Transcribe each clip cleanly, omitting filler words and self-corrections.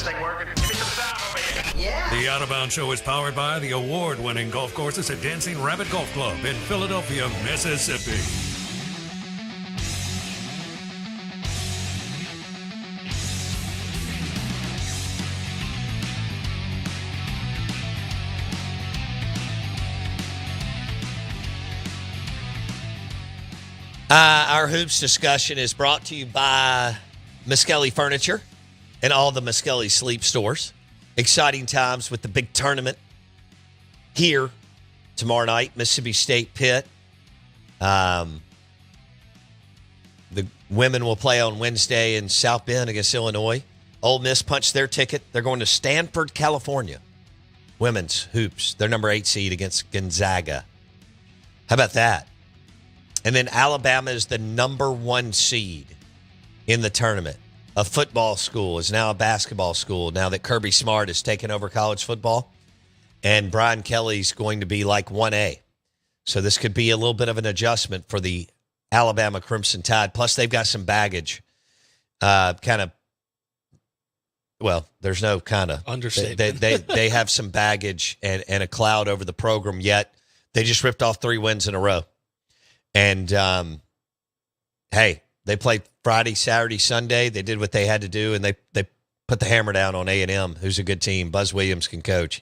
thing working? Give me some sound over here. Yeah. The Out of Bounds Show is powered by the award-winning golf courses at Dancing Rabbit Golf Club in Philadelphia, Mississippi. Our hoops discussion is brought to you by Miskelly Furniture and all the Miskelly sleep stores. Exciting times with the big tournament here tomorrow night, Mississippi State Pitt. The women will play on Wednesday in South Bend against Illinois. Ole Miss punched their ticket. They're going to Stanford, California. Women's hoops, their number 8 seed against Gonzaga. How about that? And then Alabama is the number 1 seed in the tournament. A football school is now a basketball school now that Kirby Smart has taken over college football. And Brian Kelly's going to be like 1A. So this could be a little bit of an adjustment for the Alabama Crimson Tide. Plus, they've got some baggage. There's no kind of. Understatement. They have some baggage and a cloud over the program, yet they just ripped off 3 wins in a row. And, hey, they played Friday, Saturday, Sunday. They did what they had to do, and they put the hammer down on A&M, who's a good team. Buzz Williams can coach.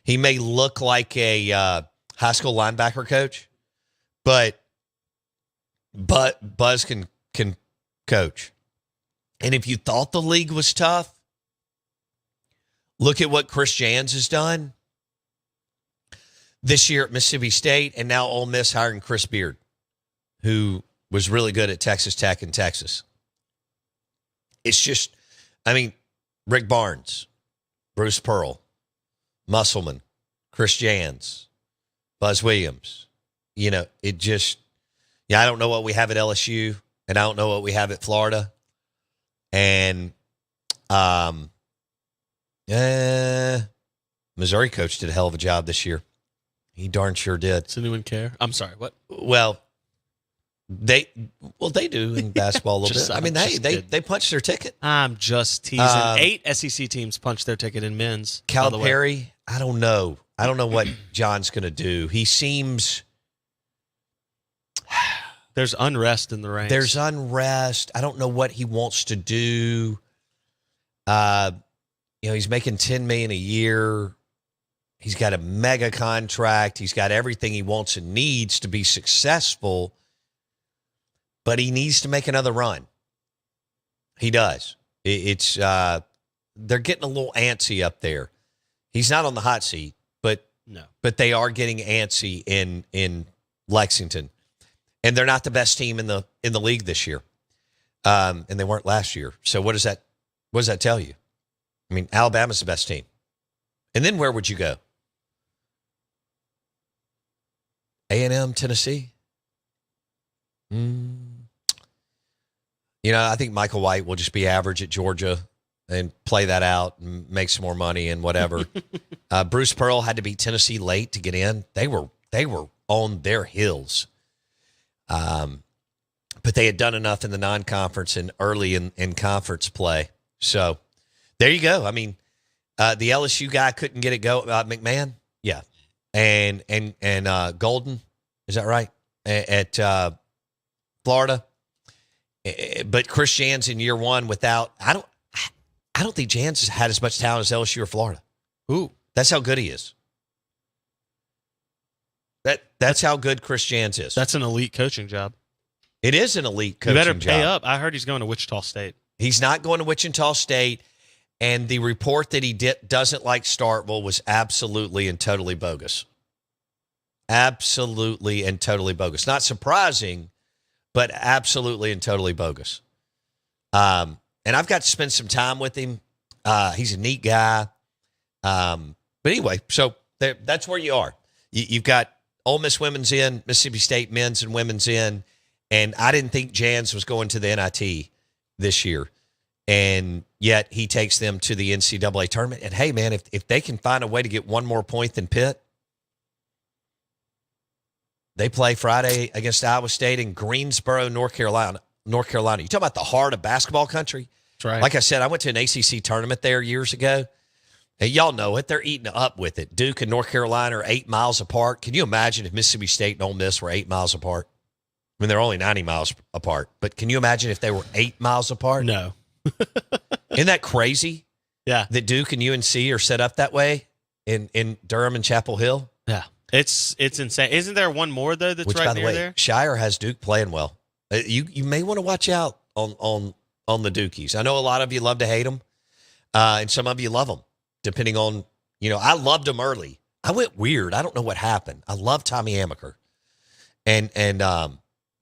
He may look like a high school linebacker coach, but Buzz can coach. And if you thought the league was tough, look at what Chris Jans has done this year at Mississippi State, and now Ole Miss hiring Chris Beard, who was really good at Texas Tech and Texas. It's just, Rick Barnes, Bruce Pearl, Musselman, Chris Jans, Buzz Williams. I don't know what we have at LSU, and I don't know what we have at Florida. And Missouri coach did a hell of a job this year. He darn sure did. Does anyone care? I'm sorry, what? Well, they do in basketball a little bit. They punched their ticket. I'm just teasing. 8 SEC teams punched their ticket in men's. Calipari, I don't know. I don't know what John's going to do. He seems... There's unrest in the ranks. There's unrest. I don't know what he wants to do. He's making $10 million a year. He's got a mega contract. He's got everything he wants and needs to be successful, but he needs to make another run. He does. They're getting a little antsy up there. He's not on the hot seat, but they are getting antsy in Lexington, and they're not the best team in the league this year, and they weren't last year. So what does that tell you? Alabama's the best team, and then where would you go? A&M, Tennessee. I think Michael White will just be average at Georgia and play that out and make some more money and whatever. Bruce Pearl had to beat Tennessee late to get in. They were on their heels. But they had done enough in the non-conference and early in conference play. So there you go. The LSU guy couldn't get it go. McMahon, yeah. And Golden, is that right? At Florida. But Chris Jans in year one without, I don't think Jans has had as much talent as LSU or Florida. Ooh. That's how good he is. That's how good Chris Jans is. That's an elite coaching job. It is an elite coaching job. You better pay up. I heard he's going to Wichita State. He's not going to Wichita State, and the report that he doesn't like Starkville was absolutely and totally bogus. Absolutely and totally bogus. Not surprising, but absolutely and totally bogus. And I've got to spend some time with him. He's a neat guy. But anyway, so that's where you are. You've got Ole Miss women's in, Mississippi State men's and women's in, and I didn't think Jans was going to the NIT this year, and yet he takes them to the NCAA tournament. And hey, man, if they can find a way to get one more point than Pitt, they play Friday against Iowa State in Greensboro, North Carolina. You talk about the heart of basketball country. That's right. Like I said, I went to an ACC tournament there years ago. And y'all know it. They're eating up with it. Duke and North Carolina are 8 miles apart. Can you imagine if Mississippi State and Ole Miss were 8 miles apart? I mean, they're only 90 miles apart. But can you imagine if they were 8 miles apart? No. Isn't that crazy? Yeah. That Duke and UNC are set up that way in Durham and Chapel Hill? Yeah. It's insane. Isn't there one more, though, that's Which, right by the near way, there? Shire has Duke playing well. You may want to watch out on the Dukies. I know a lot of you love to hate them, and some of you love them, depending on, I loved them early. I went weird. I don't know what happened. I love Tommy Amaker and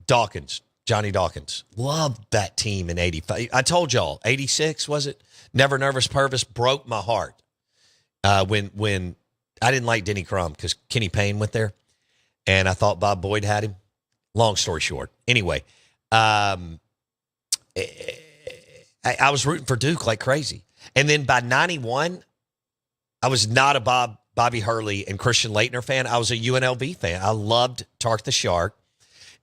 Dawkins, Johnny Dawkins. Loved that team in 85. I told y'all, 86, was it? Never Nervous Purvis broke my heart when I didn't like Denny Crum because Kenny Payne went there, and I thought Bob Boyd had him. Long story short. Anyway, I was rooting for Duke like crazy. And then by 91, I was not a Bobby Hurley and Christian Laettner fan. I was a UNLV fan. I loved Tark the Shark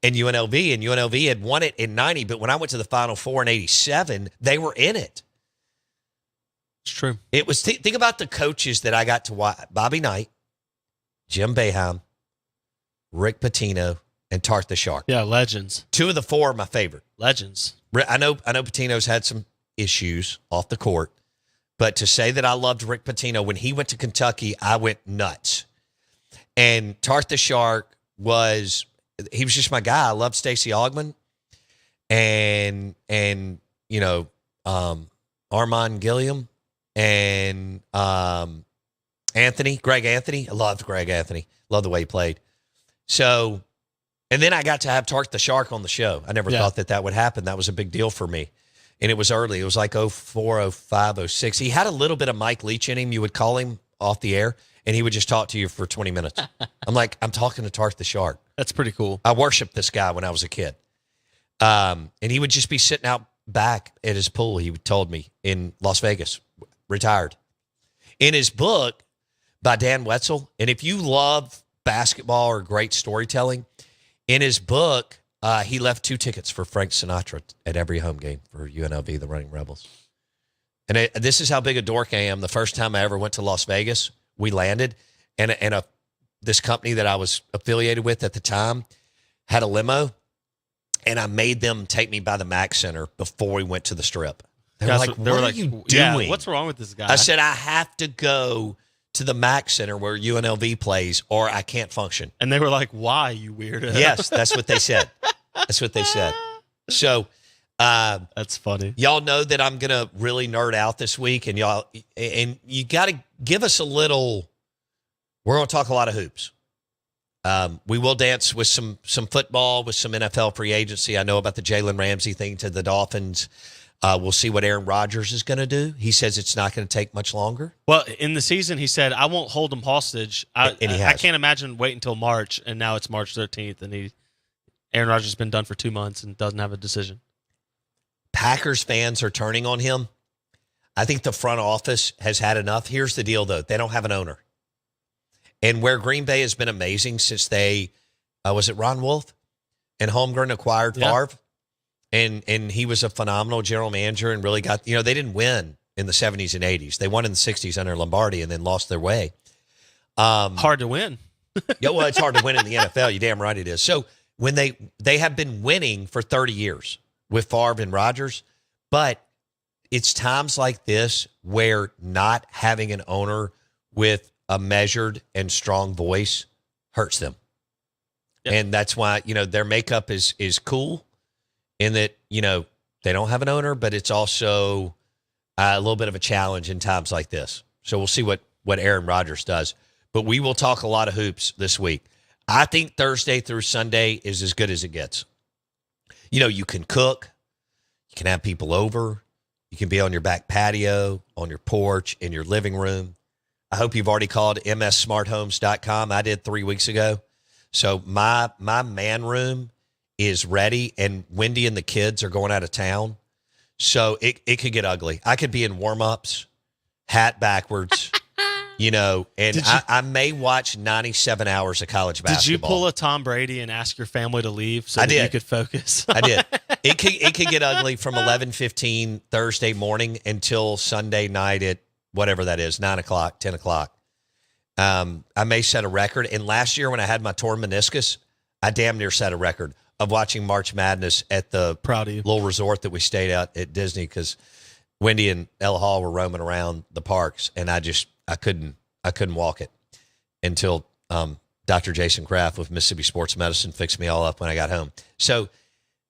and UNLV. And UNLV had won it in 90, but when I went to the Final Four in 87, they were in it. It's true. It was, think about the coaches that I got to watch. Bobby Knight, Jim Boeheim, Rick Pitino, and Tark the Shark. Yeah, legends. 2 of the 4 are my favorite. Legends. I know Pitino's had some issues off the court, but to say that I loved Rick Pitino, when he went to Kentucky, I went nuts. And Tark the Shark was just my guy. I loved Stacey Augmon and Armand Gilliam and Greg Anthony. I loved Greg Anthony. Loved the way he played. So, and then I got to have Tark the Shark on the show. I never thought that would happen. That was a big deal for me. And it was early. It was like 04, 05, 06. He had a little bit of Mike Leach in him. You would call him off the air, and he would just talk to you for 20 minutes. I'm like, I'm talking to Tark the Shark. That's pretty cool. I worshiped this guy when I was a kid. And he would just be sitting out back at his pool, he told me, in Las Vegas, retired. In his book by Dan Wetzel, and if you love basketball or great storytelling, in his book, he left 2 tickets for Frank Sinatra at every home game for UNLV, the Running Rebels. And this is how big a dork I am. The first time I ever went to Las Vegas, we landed, and this company that I was affiliated with at the time had a limo, and I made them take me by the Mac Center before we went to the Strip. They were like, what are you doing? Yeah, what's wrong with this guy? I said, I have to go to the Mac Center where UNLV plays, or I can't function. And they were like, why, you weirdo? Yes, that's what they said. That's what they said. So that's funny. Y'all know that I'm going to really nerd out this week, and you got to give us a little. We're going to talk a lot of hoops. We will dance with some football, with some NFL free agency. I know about the Jalen Ramsey thing to the Dolphins. We'll see what Aaron Rodgers is going to do. He says it's not going to take much longer. Well, in the season, he said, I won't hold him hostage. I can't imagine waiting until March, and now it's March 13th, and Aaron Rodgers has been done for 2 months and doesn't have a decision. Packers fans are turning on him. I think the front office has had enough. Here's the deal, though. They don't have an owner. And where Green Bay has been amazing since they, was it Ron Wolf? And Holmgren acquired Favre. And he was a phenomenal general manager and really got, they didn't win in the 70s and 80s. They won in the 60s under Lombardi and then lost their way. Hard to win. Yeah, well, it's hard to win in the NFL. You're damn right it is. So when they have been winning for 30 years with Favre and Rodgers, but it's times like this where not having an owner with a measured and strong voice hurts them. Yep. And that's why, their makeup is cool. In that, they don't have an owner, but it's also a little bit of a challenge in times like this. So we'll see what Aaron Rodgers does. But we will talk a lot of hoops this week. I think Thursday through Sunday is as good as it gets. You can cook. You can have people over. You can be on your back patio, on your porch, in your living room. I hope you've already called mssmarthomes.com. I did 3 weeks ago. So my man room is ready, and Wendy and the kids are going out of town. So it could get ugly. I could be in warm-ups, hat backwards, and I may watch 97 hours of college basketball. Did you pull a Tom Brady and ask your family to leave so that you could focus? I did. It could get ugly from 11:15 Thursday morning until Sunday night at whatever that is, 9 o'clock, 10 o'clock. I may set a record. And last year when I had my torn meniscus, I damn near set a record of watching March Madness at the little resort that we stayed at Disney, because Wendy and Ella Hall were roaming around the parks, and I couldn't walk it until Dr. Jason Kraft with Mississippi Sports Medicine fixed me all up when I got home. So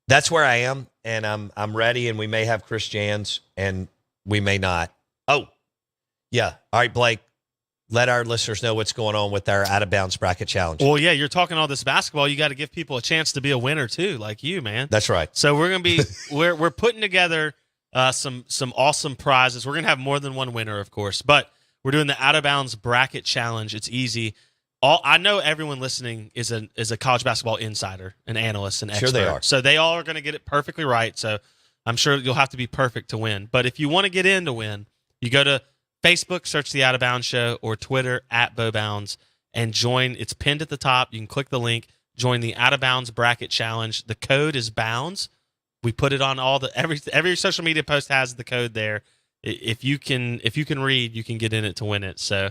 that's where I am, and I'm ready, and we may have Chris Jans, and we may not. Oh, yeah. All right, Blake, let our listeners know what's going on with our Out of Bounds Bracket Challenge. Well, yeah, you're talking all this basketball. You got to give people a chance to be a winner too, like you, man. That's right. So we're going to be we're putting together some awesome prizes. We're going to have more than one winner, of course, but we're doing the Out of Bounds Bracket Challenge. It's easy. I know everyone listening is a college basketball insider, an analyst, an expert. Sure they are. So they all are going to get it perfectly right. So I'm sure you'll have to be perfect to win. But if you want to get in to win, you go to Facebook, search the Out of Bounds Show, or Twitter @BowBounds, and join. It's pinned at the top. You can click the link, join the Out of Bounds Bracket Challenge. The code is Bounds. We put it on every social media post has the code there. If you can read, you can get in it to win it. So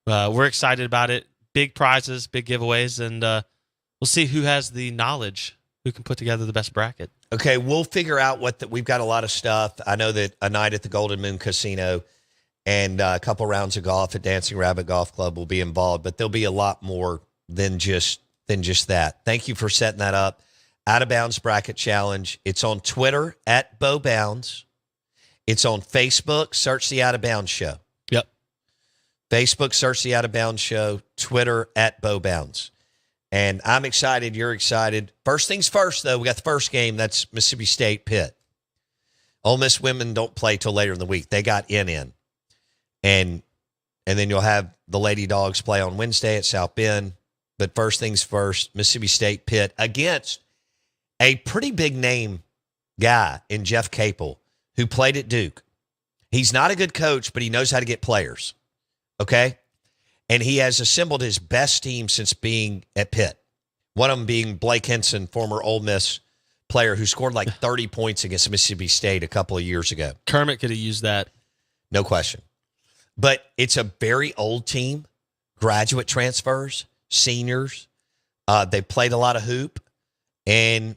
we're excited about it. Big prizes, big giveaways, and we'll see who has the knowledge, who can put together the best bracket. Okay, we'll figure out we've got a lot of stuff. I know that a night at the Golden Moon Casino and a couple rounds of golf at Dancing Rabbit Golf Club will be involved, but there'll be a lot more than just that. Thank you for setting that up. Out of Bounds Bracket Challenge. It's on Twitter @BowBounds. It's on Facebook. Search the Out of Bounds Show. Yep. Facebook, search the Out of Bounds Show. Twitter @BowBounds. And I'm excited. You're excited. First things first, though, we got the first game. That's Mississippi State Pitt. Ole Miss women don't play till later in the week. They got in. And then you'll have the Lady Dogs play on Wednesday at South Bend. But first things first, Mississippi State Pitt against a pretty big name guy in Jeff Capel, who played at Duke. He's not a good coach, but he knows how to get players. Okay? And he has assembled his best team since being at Pitt. One of them being Blake Henson, former Ole Miss player who scored like 30 points against Mississippi State a couple of years ago. Kermit could have used that. No question. But it's a very old team, graduate transfers, seniors. They played a lot of hoop, and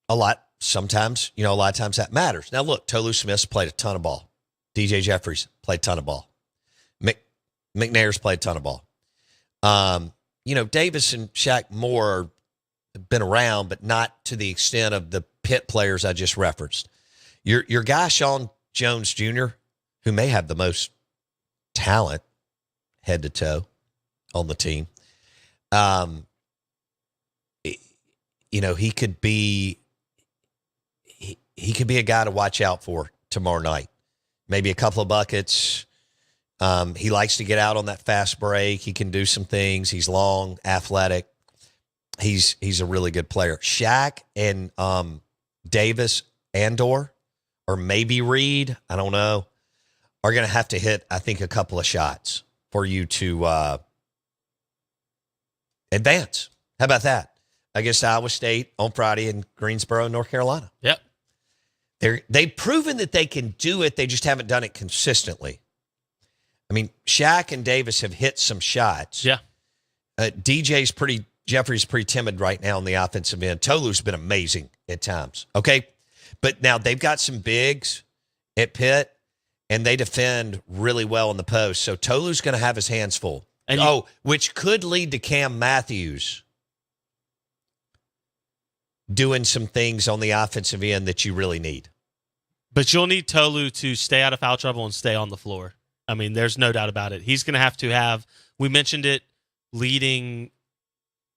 a lot of times that matters. Now, look, Tolu Smith's played a ton of ball. DJ Jeffries played a ton of ball. McNair's played a ton of ball. Davis and Shaq Moore have been around, but not to the extent of the Pitt players I just referenced. Your guy, Sean Jones Jr., who may have the most talent head to toe on the team, he could be a guy to watch out for tomorrow night. Maybe a couple of buckets. He likes to get out on that fast break. He can do some things. He's long, athletic. He's a really good player. Shaq and Davis or maybe Reed, I don't know, are going to have to hit, I think, a couple of shots for you to advance. How about that? Against Iowa State on Friday in Greensboro, North Carolina. Yep. They've proven that they can do it. They just haven't done it consistently. I mean, Shaq and Davis have hit some shots. Yeah. Jeffrey's pretty timid right now on the offensive end. Tolu's been amazing at times. Okay. But now they've got some bigs at Pitt, and they defend really well in the post. So Tolu's going to have his hands full. Which could lead to Cam Matthews doing some things on the offensive end that you really need. But you'll need Tolu to stay out of foul trouble and stay on the floor. I mean, there's no doubt about it. He's going to have, we mentioned it leading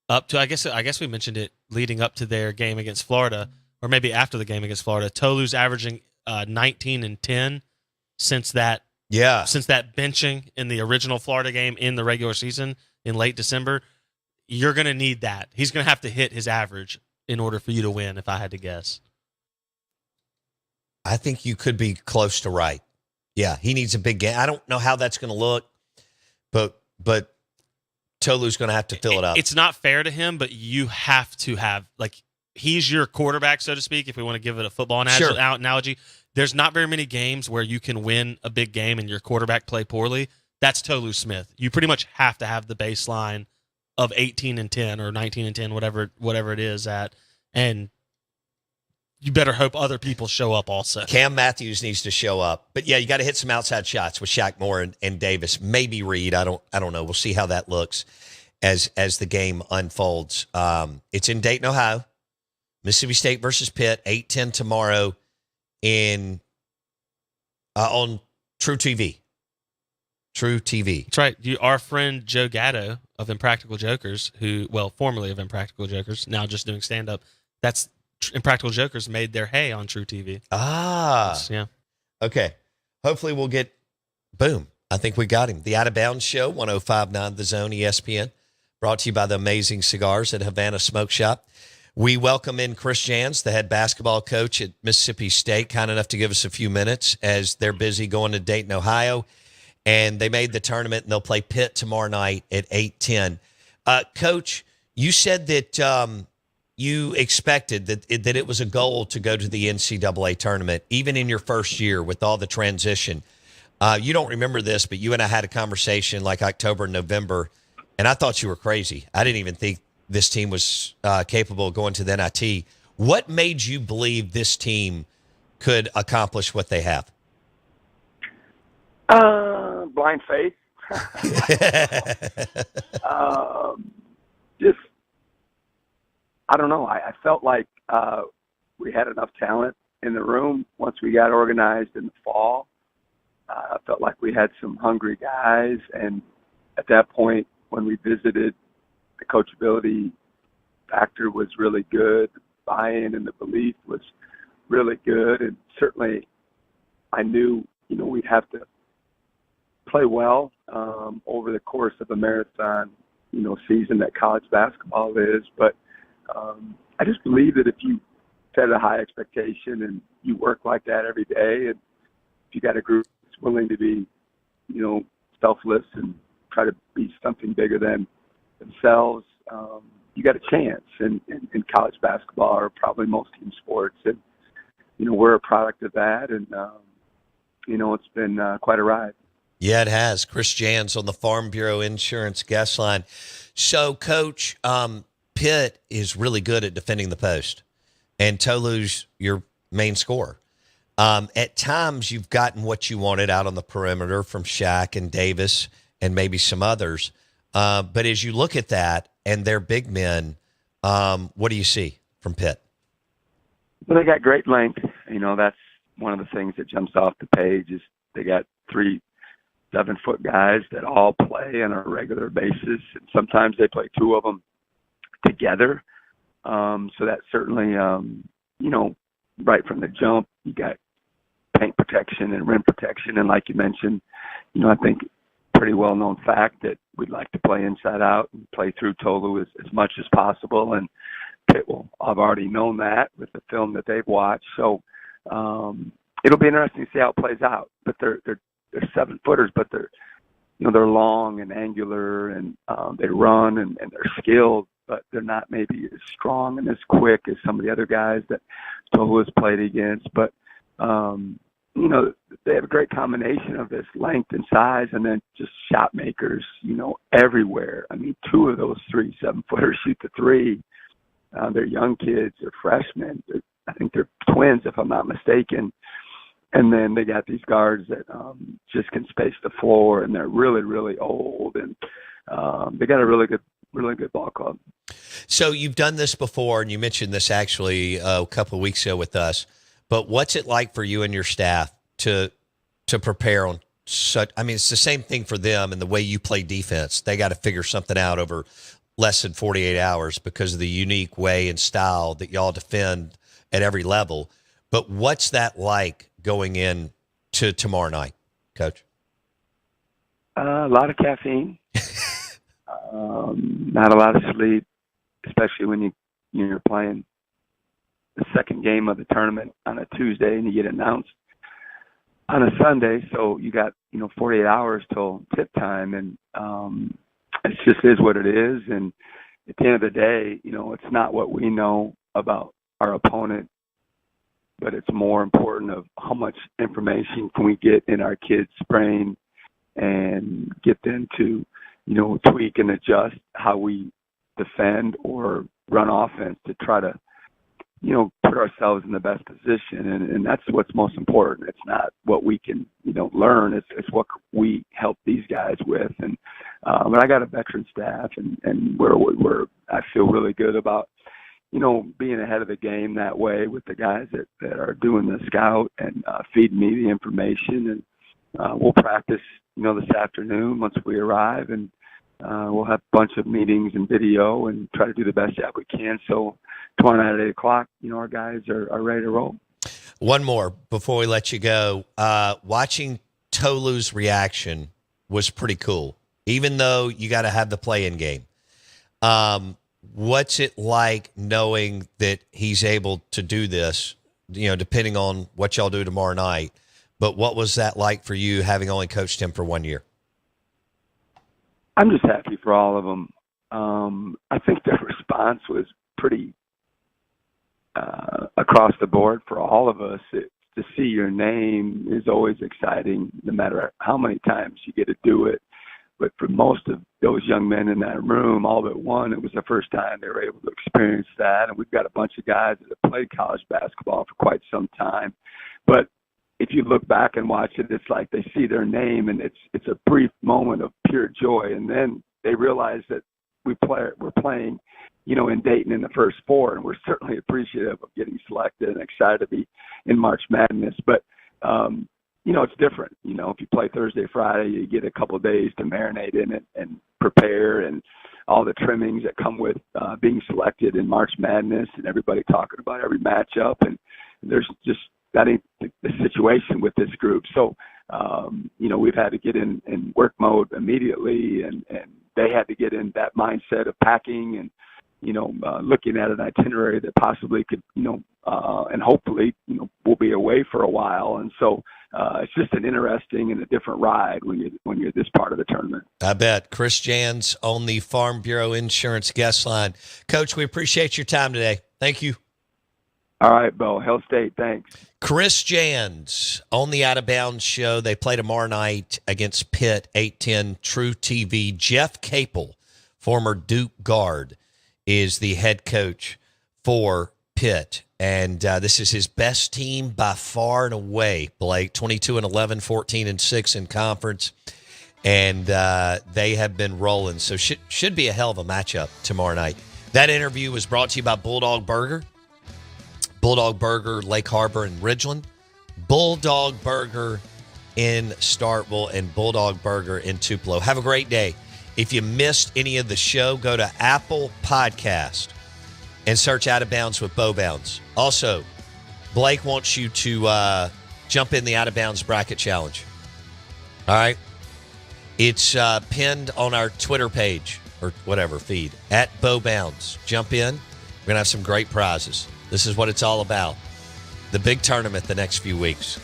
up to, I guess we mentioned it leading up to their game against Florida, or maybe after the game against Florida. Tolu's averaging 19 and 10 since that benching in the original Florida game in the regular season in late December. You're going to need that. He's going to have to hit his average in order for you to win, if I had to guess. I think you could be close to right. Yeah, he needs a big game. I don't know how that's going to look, but Tolu's going to have to fill it up. It's not fair to him, but you have to have, he's your quarterback, so to speak, if we want to give it a football Sure. analogy. There's not very many games where you can win a big game and your quarterback play poorly. That's Tolu Smith. You pretty much have to have the baseline of 18-10 or 19-10, whatever it is at, and you better hope other people show up also. Cam Matthews needs to show up. But, yeah, you got to hit some outside shots with Shaq Moore and Davis. Maybe Reed. I don't know. We'll see how that looks as the game unfolds. It's in Dayton, Ohio. Mississippi State versus Pitt, 8:10 tomorrow on True TV. True TV. That's right. Our friend Joe Gatto of Impractical Jokers, formerly of Impractical Jokers, now just doing stand-up, that's Impractical Jokers made their hay on True TV. Yeah. Okay. Hopefully we'll get, boom, I think we got him. The Out of Bounds Show, 105.9 The Zone, ESPN, brought to you by the amazing cigars at Havana Smoke Shop. We welcome in Chris Jans, the head basketball coach at Mississippi State, kind enough to give us a few minutes as they're busy going to Dayton, Ohio. And they made the tournament, and they'll play Pitt tomorrow night at 8:10. Coach, you said that you expected that it was a goal to go to the NCAA tournament, even in your first year with all the transition. You don't remember this, but you and I had a conversation like October and November, and I thought you were crazy. I didn't even think this team was capable of going to the NIT. What made you believe this team could accomplish what they have? Blind faith. I don't know. I felt like we had enough talent in the room once we got organized in the fall. I felt like we had some hungry guys, and at that point, when we visited, the coachability factor was really good. The buy-in and the belief was really good, and certainly I knew, we'd have to play well over the course of a marathon, season that college basketball is. But I just believe that if you set a high expectation and you work like that every day, and if you got a group that's willing to be, selfless and try to be something bigger than themselves, you got a chance in college basketball, or probably most team sports. And, we're a product of that, and, it's been quite a ride. Yeah, it has. Chris Jans on the Farm Bureau Insurance guest line. So, Coach, Pitt is really good at defending the post, and Tolu's your main scorer. At times, you've gotten what you wanted out on the perimeter from Shaq and Davis and maybe some others. But as you look at that and their big men, what do you see from Pitt? Well, they got great length. That's one of the things that jumps off the page is they got 3 7-foot guys that all play on a regular basis, and sometimes they play 2 of them together. So that certainly, right from the jump, you got paint protection and rim protection. And like you mentioned, I think pretty well-known fact that we'd like to play inside out and play through Tolu as much as possible. And Pitt I've already known that with the film that they've watched. So it'll be interesting to see how it plays out. But they're 7-footers, but they're long and angular, and they run and they're skilled, but they're not maybe as strong and as quick as some of the other guys that Tolu has played against. But they have a great combination of this length and size, and then just shot makers, everywhere. I mean, 2 of those 3 7-footers shoot the 3. They're young kids, they're freshmen. I think they're twins, if I'm not mistaken. And then they got these guards that just can space the floor, and they're really, really old, and they got a really good ball club. So you've done this before, and you mentioned this actually a couple of weeks ago with us. But what's it like for you and your staff to prepare on such? I mean, it's the same thing for them, and the way you play defense. They got to figure something out over less than 48 hours because of the unique way and style that y'all defend at every level. But what's that like going in to tomorrow night, Coach? A lot of caffeine, not a lot of sleep, especially when you're playing the second game of the tournament on a Tuesday and you get announced on a Sunday. So you got 48 hours till tip time, and it just is what it is. And at the end of the day, it's not what we know about our opponent, but it's more important of how much information can we get in our kids' brain and get them to, tweak and adjust how we defend or run offense to try to, put ourselves in the best position. And that's what's most important. It's not what we can, learn. It's what we help these guys with. And but I got a veteran staff, and I feel really good about, being ahead of the game that way with the guys that are doing the scout and feeding me the information. And we'll practice, this afternoon once we arrive, and we'll have a bunch of meetings and video and try to do the best job we can. So tomorrow night at 8 o'clock, our guys are ready to roll. One more before we let you go. Watching Tolu's reaction was pretty cool, even though you got to have the play-in game. What's it like knowing that he's able to do this, depending on what y'all do tomorrow night? But what was that like for you, having only coached him for 1 year? I'm just happy for all of them. I think their response was pretty across the board for all of us. To see your name is always exciting, no matter how many times you get to do it. But for most of those young men in that room, all but one, it was the first time they were able to experience that. And we've got a bunch of guys that have played college basketball for quite some time. But if you look back and watch it, it's like they see their name, and it's a brief moment of pure joy. And then they realize that we're playing, in Dayton in the first four, and we're certainly appreciative of getting selected and excited to be in March Madness. But, it's different. If you play Thursday, Friday, you get a couple of days to marinate in it and prepare, and all the trimmings that come with being selected in March Madness, and everybody talking about every matchup. And there's just that ain't the situation with this group. So, we've had to get in work mode immediately, and they had to get in that mindset of packing and, looking at an itinerary that possibly could, and hopefully, we'll be away for a while. And so it's just an interesting and a different ride when you're this part of the tournament. I bet. Chris Jans on the Farm Bureau Insurance guest line. Coach, we appreciate your time today. Thank you. All right, Bo. Hell State, thanks. Chris Jans on the Out of Bounds show. They play tomorrow night against Pitt, 8:10 True TV. Jeff Capel, former Duke guard, is the head coach for Pitt. And this is his best team by far and away, Blake. 22-11, 14-6 in conference. And they have been rolling. So should be a hell of a matchup tomorrow night. That interview was brought to you by Bulldog Burger. Bulldog Burger, Lake Harbor and Ridgeland. Bulldog Burger in Starkville and Bulldog Burger in Tupelo. Have a great day. If you missed any of the show, go to Apple Podcast and search Out of Bounds with Bo Bounds. Also, Blake wants you to jump in the Out of Bounds Bracket Challenge. All right? It's pinned on our Twitter page or whatever feed, at Bo Bounds. Jump in. We're going to have some great prizes. This is what it's all about. The big tournament the next few weeks.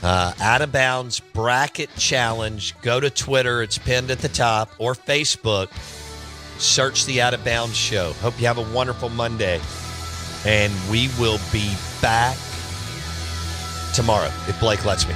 Out of Bounds Bracket Challenge. Go to Twitter. It's pinned at the top. Or Facebook. Search the Out of Bounds show. Hope you have a wonderful Monday. And we will be back tomorrow, if Blake lets me.